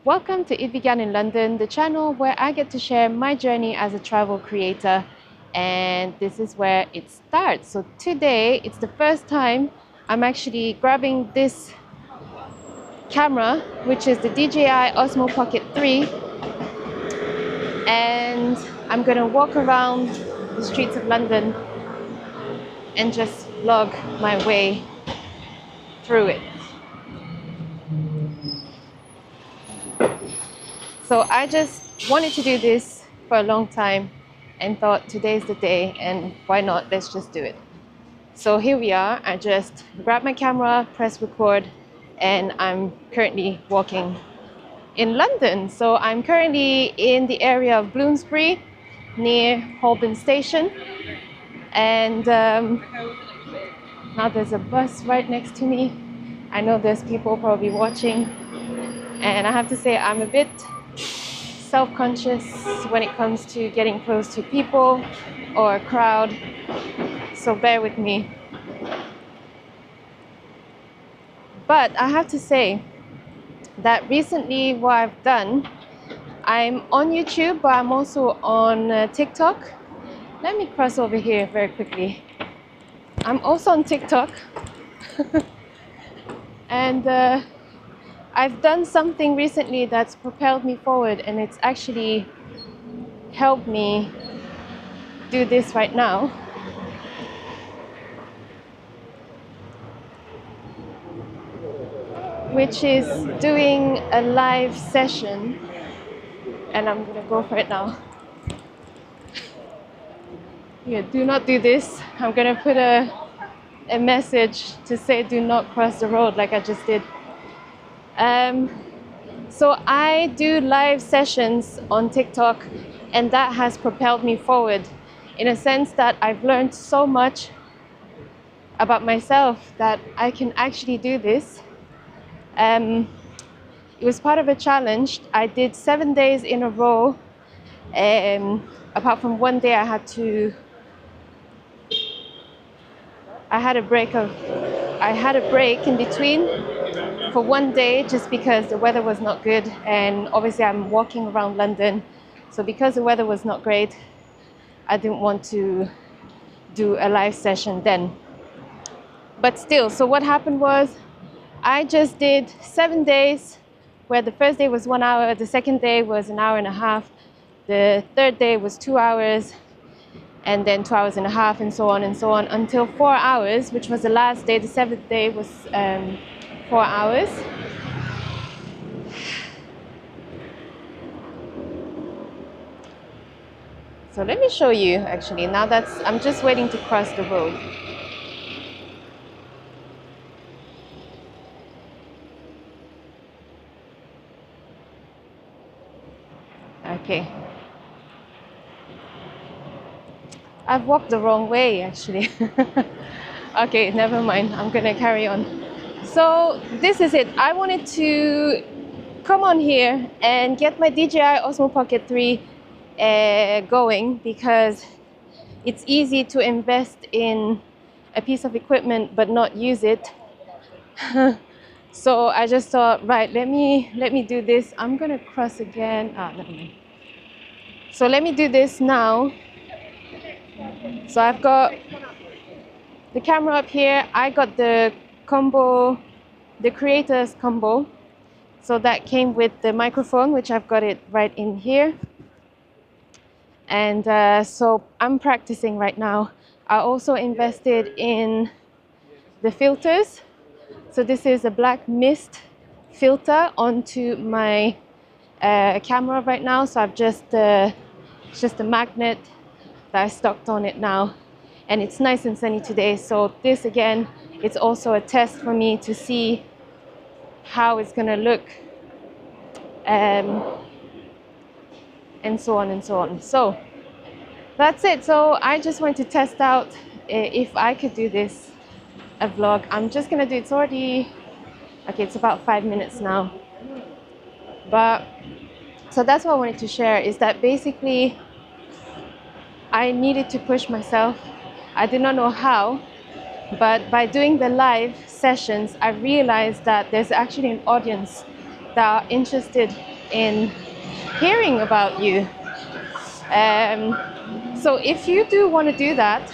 Welcome to It Began in London, the channel where I get to share my journey as a travel creator, and this is where it starts. So today, it's the first time I'm actually grabbing this camera, which is the DJI OSMO Pocket 3, and I'm gonna walk around the streets of London and just vlog my way through it. So I just wanted to do this for a long time and thought today's the day, and why not, let's just do it. So here we are. I just grabbed my camera, press record, and I'm currently walking in London. So I'm currently in the area of Bloomsbury near Holborn station, and now there's a bus right next to me. I know there's people probably watching, and I have to say I'm a bit self-conscious when it comes to getting close to people or a crowd, so bear with me. But I have to say that recently what I've done, I'm on YouTube, but I'm also on TikTok. Let me cross over here very quickly. I'm also on TikTok and I've done something recently that's propelled me forward, and it's actually helped me do this right now. Which is doing a live session, and I'm gonna go for it now. Yeah, do not do this. I'm gonna put a message to say do not cross the road like I just did. So I do live sessions on TikTok, and that has propelled me forward in a sense that I've learned so much about myself that I can actually do this. It was part of a challenge. I did 7 days in a row. Apart from one day I had a break in between for one day just because the weather was not good, and obviously I'm walking around London, so because the weather was not great, I didn't want to do a live session then. But still, so what happened was I just did 7 days, where the first day was 1 hour, the second day was an hour and a half, the third day was 2 hours, and then 2 hours and a half, and so on until 4 hours, which was the last day. The seventh day was 4 hours. So let me show you actually. Now I'm just waiting to cross the road. Okay. I've walked the wrong way actually. Okay, never mind. I'm gonna carry on. So this is it. I wanted to come on here and get my DJI OSMO Pocket 3 going, because it's easy to invest in a piece of equipment but not use it. So I just thought, right, let me do this. I'm gonna cross again. Never mind. So let me do this now. So I've got the camera up here. I got the combo, the creators combo. So that came with the microphone, which I've got it right in here. And so I'm practicing right now. I also invested in the filters. So this is a black mist filter onto my camera right now. So I've just, it's just a magnet that I stocked on it now. And it's nice and sunny today. So this again, it's also a test for me to see how it's gonna look. And so on and so on. So that's it. So I just want to test out if I could do this, a vlog. I'm just gonna do, it's already, okay, it's about 5 minutes now. But, so that's what I wanted to share, is that basically I needed to push myself. I did not know how, but by doing the live sessions, I realized that there's actually an audience that are interested in hearing about you. So if you do want to do that,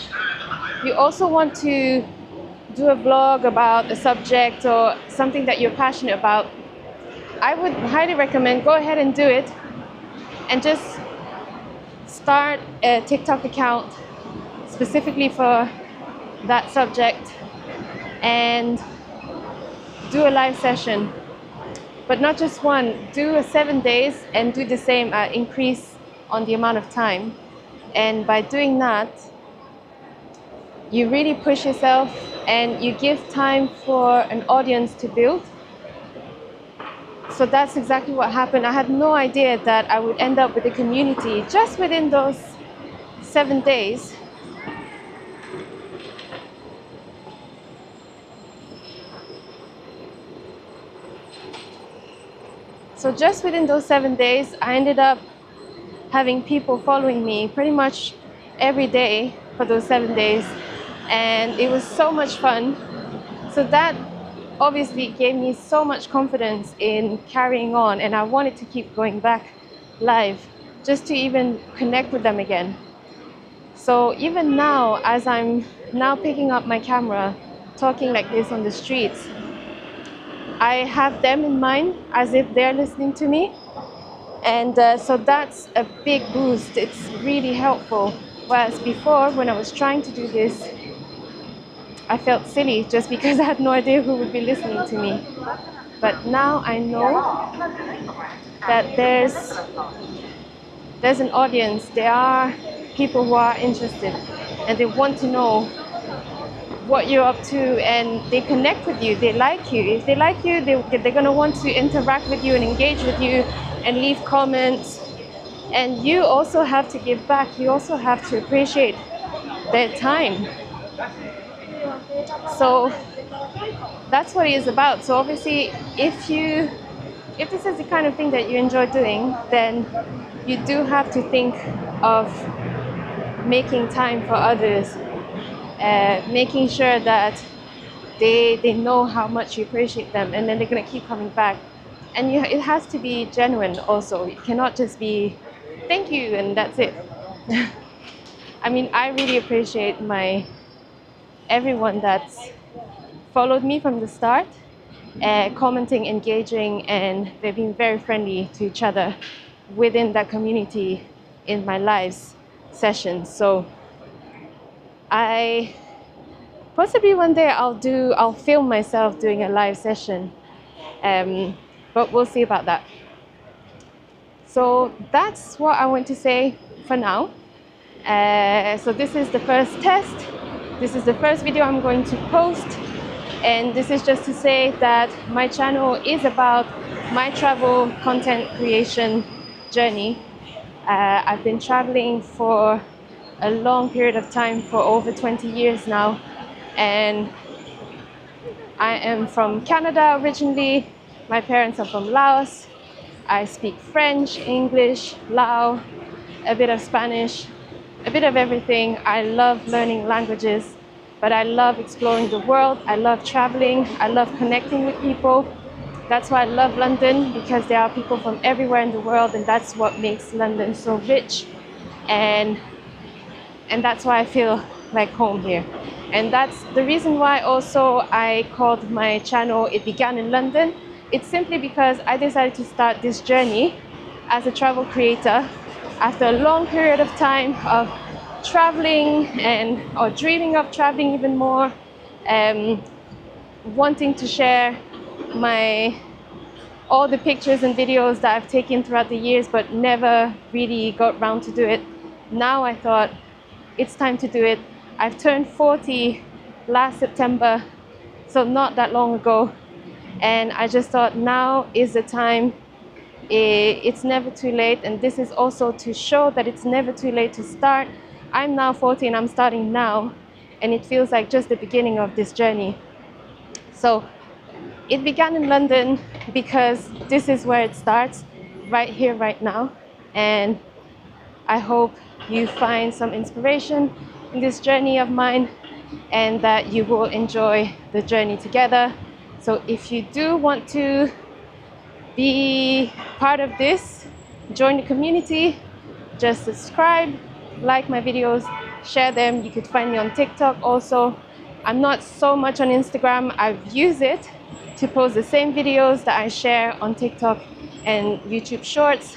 you also want to do a vlog about a subject or something that you're passionate about, I would highly recommend go ahead and do it, and just start a TikTok account specifically for that subject and do a live session. But not just one, do 7 days and do the same, increase on the amount of time. And by doing that, you really push yourself and you give time for an audience to build. So that's exactly what happened. I had no idea that I would end up with a community just within those 7 days. So just within those 7 days, I ended up having people following me pretty much every day for those 7 days. And it was so much fun. So that obviously gave me so much confidence in carrying on, and I wanted to keep going back live just to even connect with them again. So even now, as I'm now picking up my camera, talking like this on the streets, I have them in mind as if they're listening to me. And so that's a big boost. It's really helpful. Whereas before, when I was trying to do this, I felt silly just because I had no idea who would be listening to me. But now I know that there's an audience. There are people who are interested and they want to know what you're up to, and they connect with you. They like you. If they like you, they're going to want to interact with you and engage with you and leave comments. And you also have to give back. You also have to appreciate their time. So that's what it is about. So obviously, if this is the kind of thing that you enjoy doing, then you do have to think of making time for others, making sure that they know how much you appreciate them, and then they're going to keep coming back. And it has to be genuine also. It cannot just be thank you and that's it. I mean, I really appreciate everyone that's followed me from the start, commenting, engaging, and they've been very friendly to each other within that community in my live sessions. So possibly one day I'll film myself doing a live session, but we'll see about that. So that's what I want to say for now. So this is the first test. This is the first video I'm going to post, and this is just to say that my channel is about my travel content creation journey. I've been traveling for a long period of time, for over 20 years now, and I am from Canada originally. My parents are from Laos. I speak French, English, Lao, a bit of Spanish, a bit of everything. I love learning languages, but I love exploring the world. I love traveling. I love connecting with people. That's why I love London, because there are people from everywhere in the world, and that's what makes London so rich. And that's why I feel like home here. And that's the reason why also I called my channel It Began in London. It's simply because I decided to start this journey as a travel creator after a long period of time of traveling or dreaming of traveling even more, wanting to share all the pictures and videos that I've taken throughout the years, but never really got around to do it. Now I thought it's time to do it. I've turned 40 last September, so not that long ago, and I just thought now is the time. It's never too late, and this is also to show that it's never too late to start. I'm now 40 and I'm starting now, and it feels like just the beginning of this journey. So it began in London because this is where it starts, right here, right now. And I hope you find some inspiration in this journey of mine, and that you will enjoy the journey together. So if you do want to be part of this, join the community, just subscribe, like my videos, share them. You could find me on TikTok also. I'm not so much on Instagram. I've used it to post the same videos that I share on TikTok and YouTube Shorts.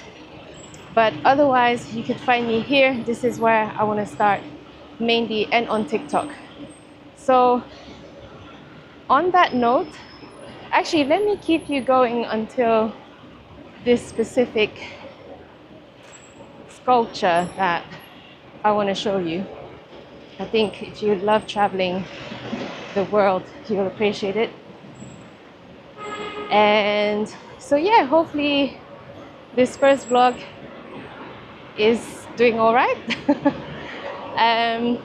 But otherwise, you could find me here. This is where I want to start mainly, and on TikTok. So on that note, actually, let me keep you going until this specific sculpture that I want to show you. I think if you love traveling the world, you'll appreciate it. And so yeah, hopefully this first vlog is doing all right. And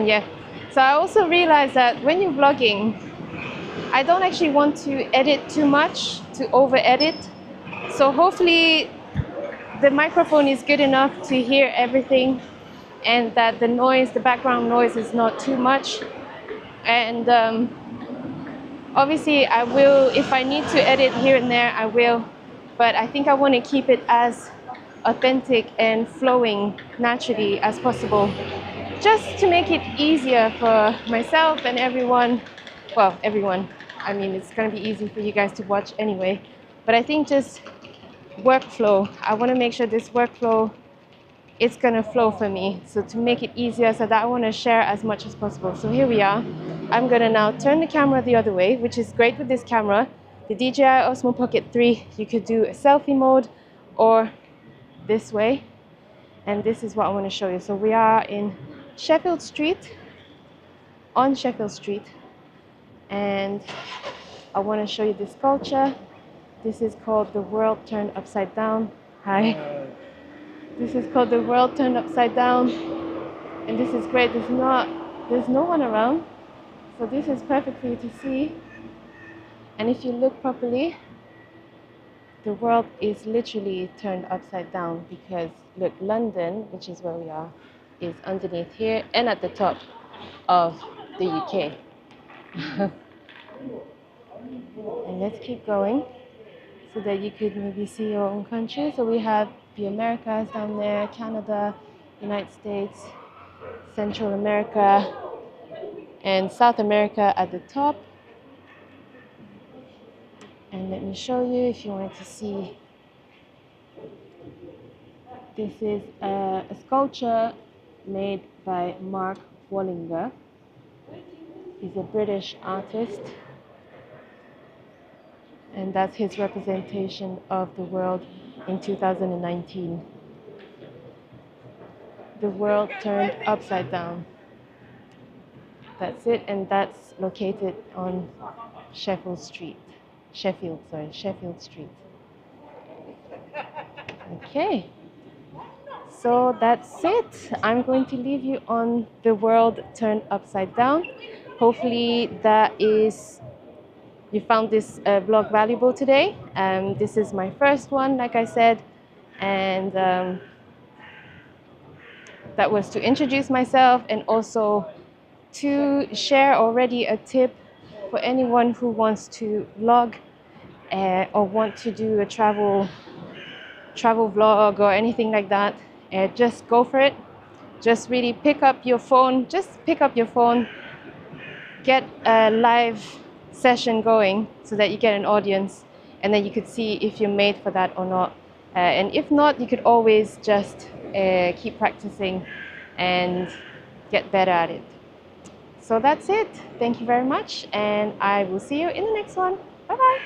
yeah, so I also realized that when you're vlogging, I don't actually want to edit too much, to over edit. So hopefully the microphone is good enough to hear everything, and that the noise, the background noise, is not too much. And obviously I will, if I need to edit here and there, I will. But I think I want to keep it as authentic and flowing naturally as possible, just to make it easier for myself and everyone. Well, everyone. I mean, it's going to be easy for you guys to watch anyway. But I think just workflow. I want to make sure this workflow, it's going to flow for me. So to make it easier, so that I want to share as much as possible. So here we are. I'm going to now turn the camera the other way, which is great with this camera. The DJI OSMO Pocket 3, you could do a selfie mode or this way. And this is what I want to show you. So we are in Sheffield Street, on Sheffield Street. And I want to show you this sculpture. This is called The World Turned Upside Down. Hi. This is called The World Turned Upside Down. And this is great. There's no one around. So this is perfect for you to see. And if you look properly, the world is literally turned upside down, because look, London, which is where we are, is underneath here and at the top of the UK. And let's keep going so that you could maybe see your own country. So we have the Americas down there, Canada, United States, Central America, and South America at the top. And let me show you if you wanted to see. This is a sculpture made by Mark Wallinger. He's a British artist. And that's his representation of the world in 2019. The world turned upside down. That's it, and that's located on Sheffield Street. Sheffield Street. Okay, so that's it. I'm going to leave you on the world turned upside down. Hopefully you found this vlog valuable today. This is my first one, like I said, and that was to introduce myself and also to share already a tip for anyone who wants to vlog or want to do a travel vlog or anything like that. Just go for it. Just really pick up your phone. Get a live session going so that you get an audience, and then you could see if you're made for that or not. And if not, you could always just keep practicing and get better at it. So that's it. Thank you very much, and I will see you in the next one. Bye bye.